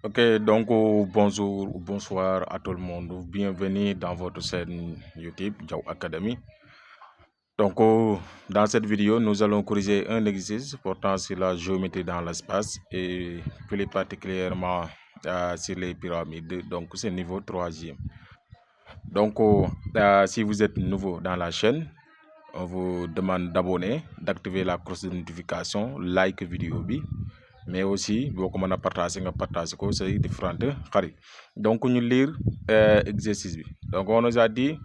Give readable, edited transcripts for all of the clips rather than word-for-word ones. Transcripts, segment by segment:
Ok, donc bonjour ou bonsoir à tout le monde. Bienvenue dans votre chaîne YouTube Diaw Academy. Donc dans cette vidéo, nous allons corriger un exercice portant sur la géométrie dans l'espace et plus particulièrement sur les pyramides. Donc c'est niveau 3e. Donc si vous êtes nouveau dans la chaîne, on vous demande d'abonner, d'activer la cloche de notification, like vidéo bi. Mais aussi boo ko mën a partager ko say différentes xarit. Donc ñu lire exercice bi. Donc on nous a dit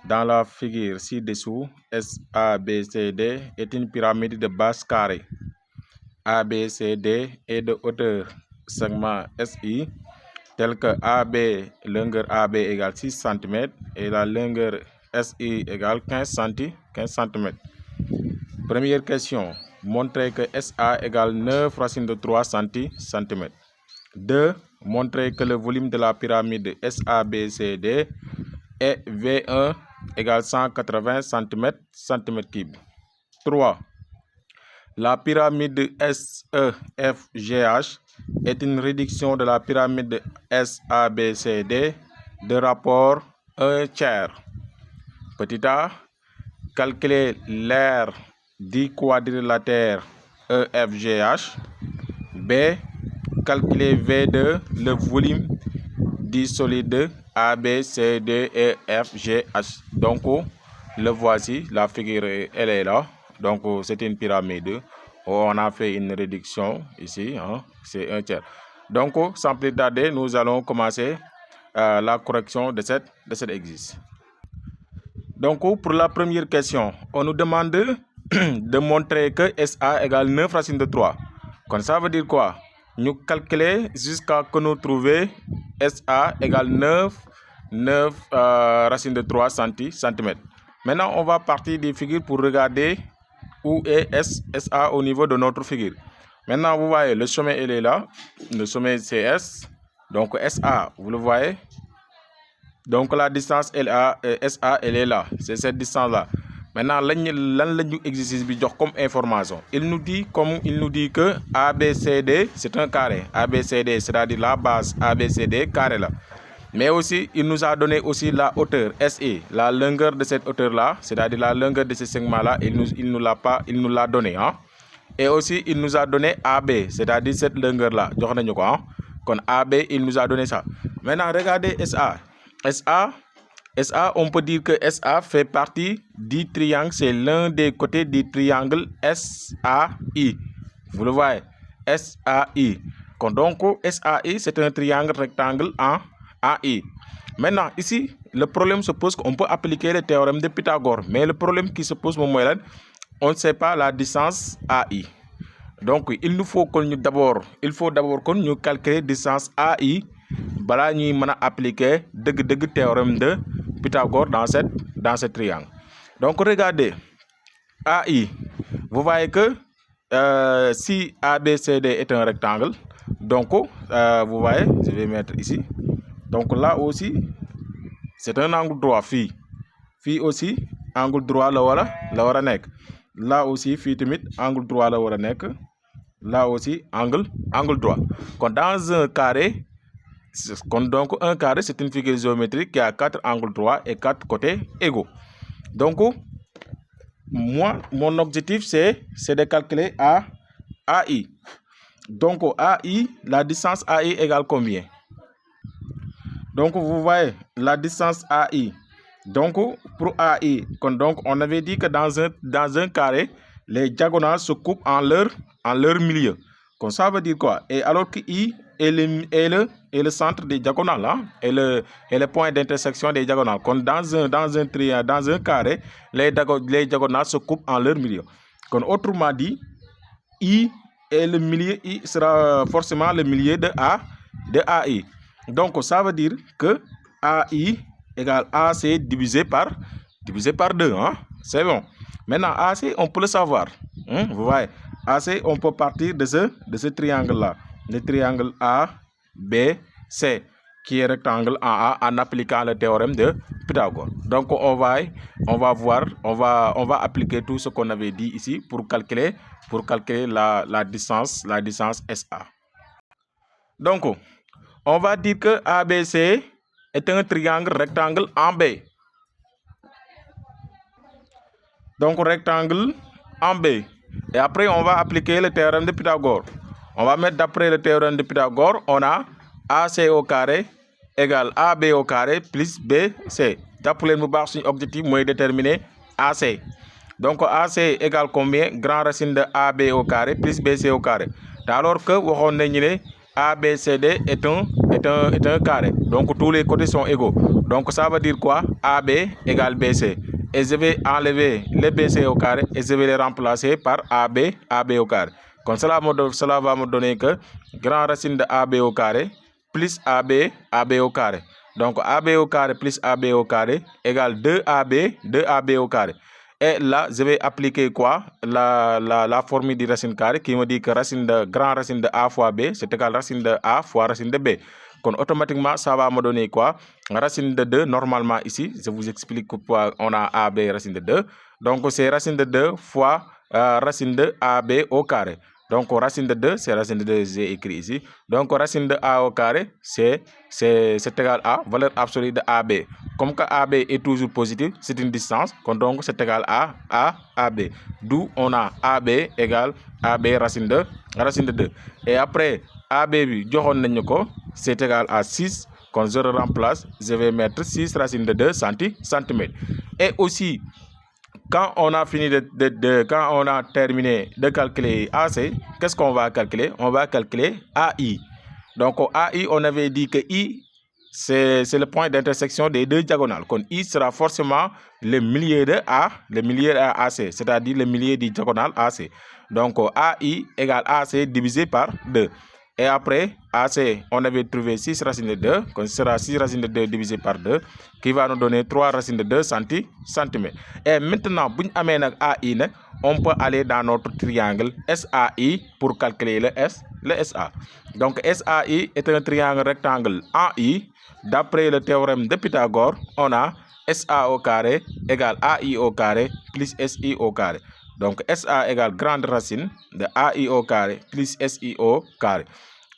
dans la figure ci-dessous, SABCD est une pyramide de base carrée. ABCD est de hauteur segment SI tel que AB, longueur AB égale 6 cm et la longueur SI égale 15 cm. Première question. Montrer que SA égale 9 racine de 3 cm. 2. Montrer que le volume de la pyramide SABCD est V1 égale 180 cm3. 3. La pyramide SEFGH est une réduction de la pyramide SABCD de rapport 1/3. Petit a. Calculer l'aire du quadrilatère EFGH. B. Calculer V2, le volume du solide ABCD et FGH. Donc, le voici, la figure, elle est là. Donc, c'est une pyramide. On a fait une réduction ici, hein, c'est 1/3. Donc, sans plus tarder, nous allons commencer la correction de cet exercice. Donc, pour la première question, on nous demande de montrer que SA égale 9 racine de 3. Donc, ça veut dire quoi? Nous calculer jusqu'à que nous trouvions SA égale 9 racine de 3 cm. Maintenant, on va partir des figures pour regarder où est SA au niveau de notre figure. Maintenant, vous voyez, le sommet, il est là. Le sommet, c'est S. Donc, SA, vous le voyez. Donc la distance SA, elle est là. C'est cette distance-là. Maintenant, l'exercice comme information. Il nous dit que ABCD, c'est un carré. ABCD, c'est-à-dire la base ABCD, carré là. Mais aussi, il nous a donné aussi la hauteur, SE, la longueur de cette hauteur-là, c'est-à-dire la longueur de ce segment-là, il nous l'a donné. Hein? Et aussi, il nous a donné AB, c'est-à-dire cette longueur-là. Quand AB, il nous a donné ça. Maintenant, regardez SA. SA, on peut dire que SA fait partie du triangle, c'est l'un des côtés du triangle SAI. Vous le voyez, SAI. Donc, SAI, c'est un triangle rectangle en AI. Maintenant, ici, le problème se pose qu'on peut appliquer le théorème de Pythagore. Mais le problème qui se pose, on ne sait pas la distance AI. Donc, il faut d'abord que nous calculions la distance AI. Bala ñuy mëna appliquer deug théorème de Pythagore dans ce triangle. Donc regardez AI, vous voyez que si ABCD est un rectangle, donc vous voyez, je vais mettre ici. Donc là aussi c'est un angle droit fi aussi angle droit la wara nek. Là aussi fi tamit angle droit la wara nek. Là aussi angle droit. Quand dans un carré, donc un carré, c'est une figure géométrique qui a 4 angles droits et 4 côtés égaux. Donc, moi, mon objectif, c'est de calculer AI. Donc, AI, la distance AI égale combien? Donc, vous voyez, la distance AI. Donc, pour AI, donc, on avait dit que dans un carré, les diagonales se coupent en leur milieu. Donc, ça veut dire quoi? Et alors que I est le centre des diagonales, hein? et le point d'intersection des diagonales. Comme dans un carré, les diagonales se coupent en leur milieu. Comme autrement dit, I est le milieu, I sera forcément le milieu de AI. Donc ça veut dire que AI égale AC divisé par 2. Hein? C'est bon. Maintenant, AC, on peut le savoir. Vous voyez, AC, on peut partir de ce triangle-là. Le triangle ABC, qui est rectangle en A, en appliquant le théorème de Pythagore. Donc, on va appliquer tout ce qu'on avait dit ici pour calculer la distance SA. Donc, on va dire que ABC est un triangle rectangle en B. Donc rectangle en B. Et après, on va appliquer le théorème de Pythagore. On va mettre d'après le théorème de Pythagore, on a AC au carré égale AB au carré plus BC. D'après le objectif, moi déterminer AC. Donc AC égale combien? Grand racine de AB au carré plus BC au carré. Alors que on a ABCD est un carré. Donc tous les côtés sont égaux. Donc ça veut dire quoi? AB égale BC. Et je vais enlever les BC au carré et je vais les remplacer par AB au carré. Comme cela va me donner que grand racine de AB au carré plus AB au carré. Donc AB au carré plus AB au carré égale 2AB au carré. Et là, je vais appliquer quoi? La formule du racine carré qui me dit que grand racine de A fois B, c'est égal racine de A fois racine de B. Donc automatiquement, ça va me donner quoi? Racine de 2, normalement ici, je vous explique pourquoi on a AB racine de 2. Donc c'est racine de 2 fois racine de AB au carré. Donc racine de 2, c'est racine de 2, j'ai écrit ici. Donc racine de A au carré, c'est égal à valeur absolue de AB. Comme que AB est toujours positif, c'est une distance, donc c'est égal à AB. D'où on a AB égale AB racine de 2. Et après, AB, c'est égal à 6. Quand je le remplace, je vais mettre 6 racines de 2 cm. Et aussi, quand on a fini quand on a terminé de calculer AC, qu'est-ce qu'on va calculer? On va calculer AI. Donc AI, on avait dit que I, c'est le point d'intersection des deux diagonales. Donc I sera forcément le milieu de A, le milieu de AC, c'est-à-dire le milieu du diagonale AC. Donc AI égale AC divisé par 2. Et après, AC, on avait trouvé 6 racines de 2, donc ce sera 6 racines de 2 divisé par 2, qui va nous donner 3 racines de 2 cm. Et maintenant, si on a AI, on peut aller dans notre triangle SAI pour calculer le SA. Donc SAI est un triangle rectangle en I. D'après le théorème de Pythagore, on a SA au carré égale AI au carré plus SI au carré. Donc SA égale grande racine de AI au carré plus SI au carré.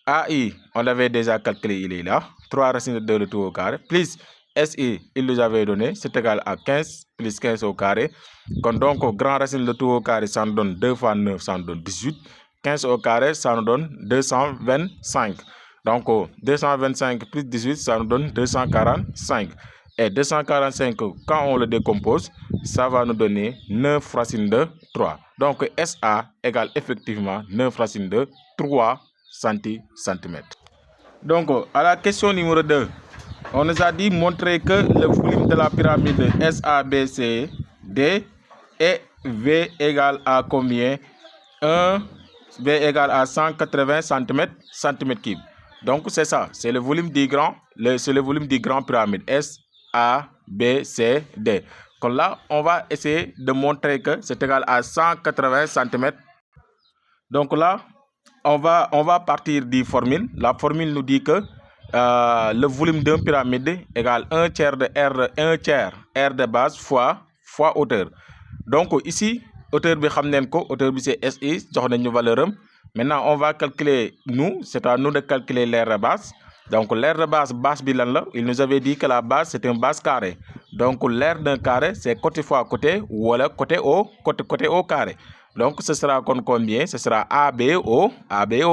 AI, on l'avait déjà calculé, il est là. 3 racines de 2 le tout au carré. Plus SI, il nous avait donné, c'est égal à 15 plus 15 au carré. Donc grand racine de tout au carré, ça nous donne 2 fois 9, ça nous donne 18. 15 au carré, ça nous donne 225. Donc 225 plus 18, ça nous donne 245. Et 245, quand on le décompose, ça va nous donner 9 racines de 3. Donc SA égale effectivement 9 racines de 3 cm. Donc à la question numéro 2, on nous a dit montrer que le volume de la pyramide SABCD est V égale à combien? V égale à 180 cm3. Donc c'est ça, c'est le volume du grand, c'est le volume du grand pyramide SABCD. Donc là, on va essayer de montrer que c'est égal à 180 cm. Donc là, on va partir du formule. La formule nous dit que le volume d'un pyramide égale 1 tiers de R de base fois hauteur. Donc ici, hauteur bi hauteur bi c'est SI, jox nañu valeur. Maintenant, on va calculer c'est à nous de calculer l'aire de base. Donc l'aire de base bi lan la, il nous avait dit que la base c'est une base carré. Donc l'aire d'un carré c'est côté fois côté ou côté au carré. Donc ce sera combien? Ce sera AB au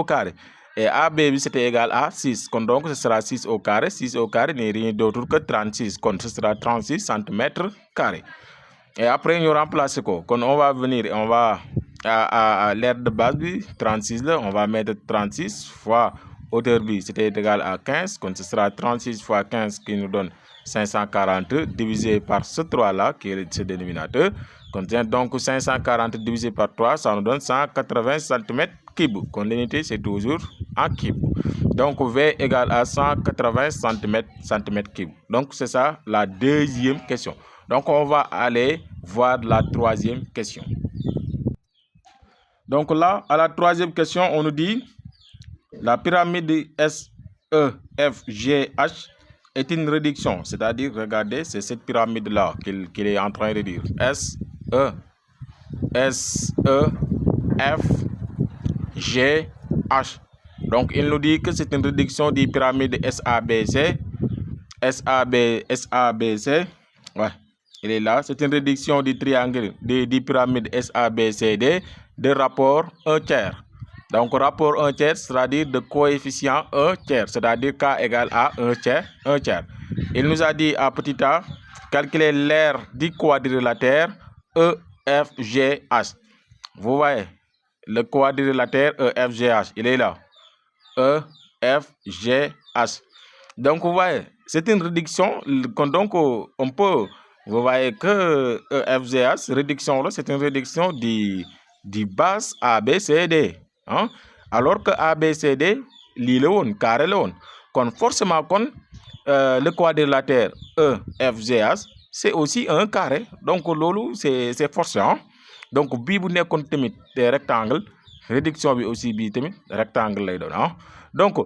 carré. Et AB c'était égal à 6. Donc ce sera 6 au carré. 6 au carré n'est rien d'autre que 36. Donc ce sera 36 cm². Et après nous remplacer quoi? Quand on va venir, on va à l'aire de base 36 là, on va mettre 36 fois hauteur B, c'était égal à 15. Donc ce sera 36 fois 15 qui nous donne 540 divisé par ce 3 là qui est ce dénominateur. Donc 540 divisé par 3, ça nous donne 180 cm3. Comme l'unité, c'est toujours en cube. Donc V égale à 180 cm3. Donc c'est ça la deuxième question. Donc on va aller voir la troisième question. Donc là, à la troisième question, on nous dit la pyramide SEFGH est une réduction. C'est-à-dire, regardez, c'est cette pyramide-là qu'il est en train de dire. SEFGH. Donc, il nous dit que c'est une réduction des pyramides SABC. SABC. Ouais, il est là. C'est une réduction du triangle des pyramides SABCD de rapport 1 tiers. Donc, rapport 1 tiers, c'est-à-dire de coefficient 1 tiers, c'est-à-dire K égale à 1 tiers, 1 tiers. Il nous a dit à petit a, calculer l'aire du quadrilatère EFGH. Vous voyez, le quadrilatère EFGH, il est là. EFGH. Donc, vous voyez, c'est une réduction. Donc, on peut, vous voyez que EFGH, réduction là, c'est une réduction du base ABCD. Hein? Alors que ABCD, lii la woon carré la woon. Kon forcément, le quadrilatère EFGH, c'est aussi un carré. Donc, loolu, c'est forcé. Hein? Donc, bii bu nekkoon tamit des rectangles, réduction bi aussi bii tamit rectangle lay doon. Hein? Donc,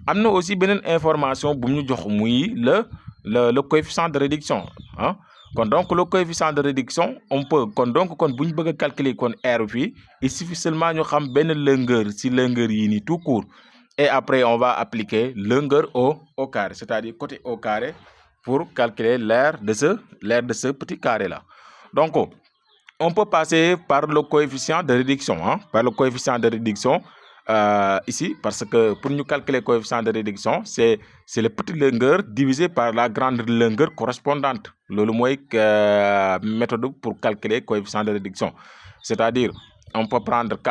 am na aussi beneen information bu ñu jox muy le coefficient de réduction. Hein? Donc, le coefficient de réduction, on peut, donc, bu ñu bëgg a calculer R fii, il suffit seulement ñu xam benn longueur si longueur yi nii tout court. Et après, on va appliquer longueur au carré, c'est-à-dire côté au carré, pour calculer l'aire de ce petit carré-là. Donc, on peut passer par le coefficient de réduction. Hein? Par le coefficient de réduction, ici, parce que pour nous calculer le coefficient de réduction, c'est le petit longueur divisé par la grande longueur correspondante. C'est la méthode pour calculer le coefficient de réduction. C'est-à-dire, on peut prendre K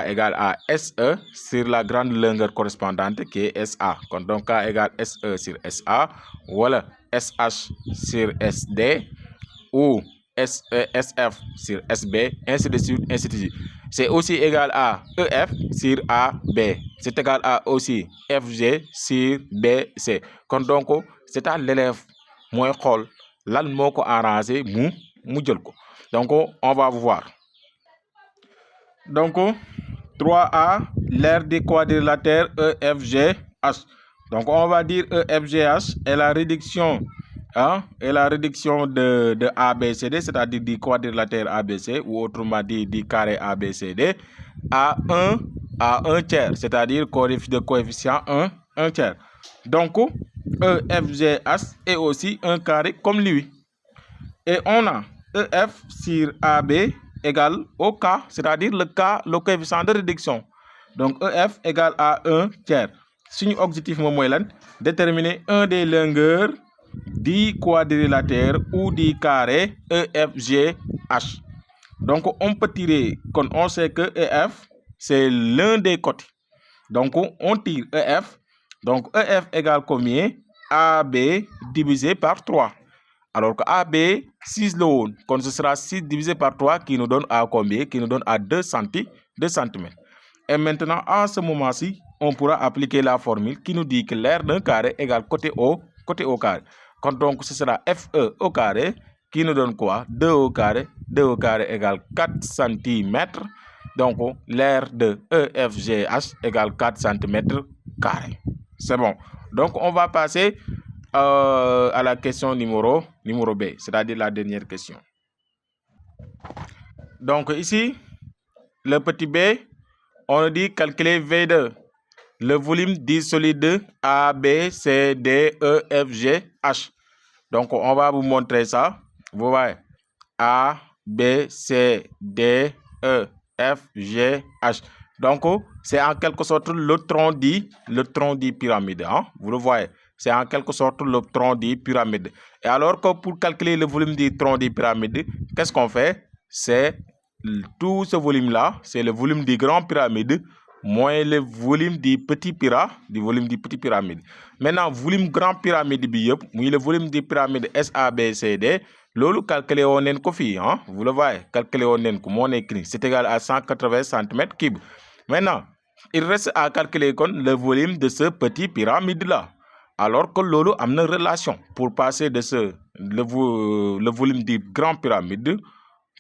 égale à SE sur la grande longueur correspondante qui est SA. Donc, K égale SE sur SA, voilà SH sur SD, ou SF sur SB, ainsi de suite, ainsi de suite. C'est aussi égal à EF sur AB. C'est égal à aussi FG sur BC. Donc, c'est à l'élève, moi, lan moko arrangé, mu jël ko. Donc, on va voir. Donc, 3A, l'aire du quadrilatère EFGH. Donc, on va dire EFGH est la réduction, hein, et la réduction de ABCD, c'est-à-dire du quadrilatère ABC, ou autrement dit du carré ABCD, à 1 tiers, c'est-à-dire de coefficient 1 tiers. Donc, EFGH est aussi un carré comme lui. Et on a EF sur AB égale au K, c'est-à-dire le K, le coefficient de réduction. Donc, EF égale à 1 tiers. Suñu objectif moom mooy lan, déterminer un des longueurs du quadrilatère ou du carré EFGH. Donc, on peut tirer, comme on sait que EF, c'est l'un des côtés. Donc, on tire EF. Donc, EF égale combien? AB divisé par 3. Alors que AB, 6 le haut. Quand ce sera 6 divisé par 3 qui nous donne à combien? Qui nous donne à 2 cm. Et maintenant, à ce moment-ci, on pourra appliquer la formule qui nous dit que l'aire d'un carré égale côté au carré. Donc, ce sera FE au carré qui nous donne quoi? 2 au carré. 2 au carré égale 4 cm. Donc, l'aire de EFGH égale 4 cm carré. C'est bon. Donc, on va passer à la question numéro B, c'est-à-dire la dernière question. Donc, ici, le petit b, on dit calculer V2, le volume du solide A, B, C, D, E, F, G, H. Donc, on va vous montrer ça. Vous voyez, A, B, C, D, E, F, G, H. Donc, c'est en quelque sorte le tronc du pyramide. Hein? Vous le voyez, c'est en quelque sorte le tronc du pyramide. Et alors que pour calculer le volume du tronc du pyramide, qu'est-ce qu'on fait? C'est tout ce volume-là, c'est le volume du grand pyramide moins le volume du petit pyramide. Maintenant, volume grand pyramide le volume du pyramide SABCD, lolu calculé on nen ko fi, hein? Vous le voyez, calculé on nen ko mon écrit, c'est égal à 180 cm3. Maintenant, il reste à calculer le volume de ce petit pyramide-là. Alors que lolu a une relation pour passer de le volume du grand pyramide,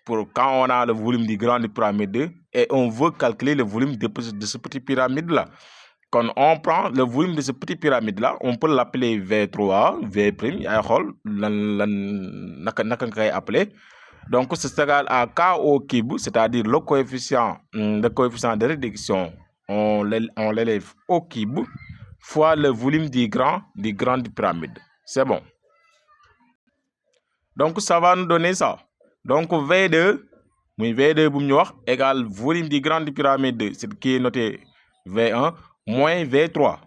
pour quand on a le volume du grand pyramide et on veut calculer le volume de ce petit pyramide-là. Quand on prend le volume de ce petit pyramide-là, on peut l'appeler V3, V', donc c'est égal à K au cube, c'est-à-dire le coefficient de réduction, on l'élève au cube fois le volume du grande pyramide. C'est bon. Donc, ça va nous donner ça. Donc, V2, égale volume du grande pyramide, c'est qui est noté V1, moins V3.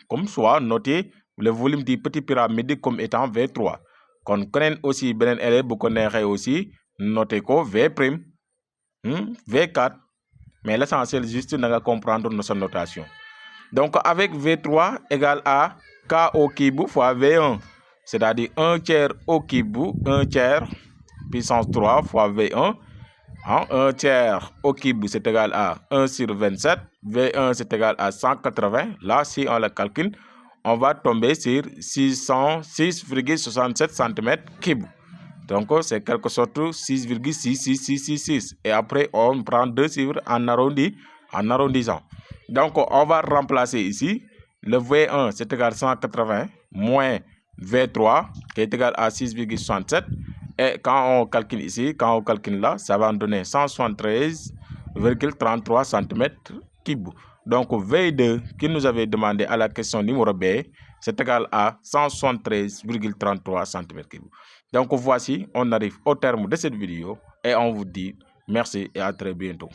Comme soit noté le volume du petit pyramide comme étant V3. Qu'on connaît aussi, benen élève, vous connaissez aussi, noté ko V', V4. Mais l'essentiel, juste de comprendre notre notation. Donc, avec V3 égale à K au cube fois V1. C'est-à-dire 1 tiers au cube, 1 tiers puissance 3 fois V1. 1 tiers au cube, c'est égal à 1 sur 27. V1, c'est égal à 180. Là, si on le calcule, on va tomber sur 606,67 cm3. Donc, c'est quelque sorte 6,66666. Et après, on prend 2 chiffres en arrondissant. Donc, on va remplacer ici. Le V1, c'est égal à 180 moins V3, qui est égal à 6,67. Et quand on calcule ici, quand on calcule là, ça va nous donner 173,33 cm3. Donc, V2, qui nous avait demandé à la question numéro B, c'est égal à 173,33 cm3. Donc, voici, on arrive au terme de cette vidéo et on vous dit merci et à très bientôt.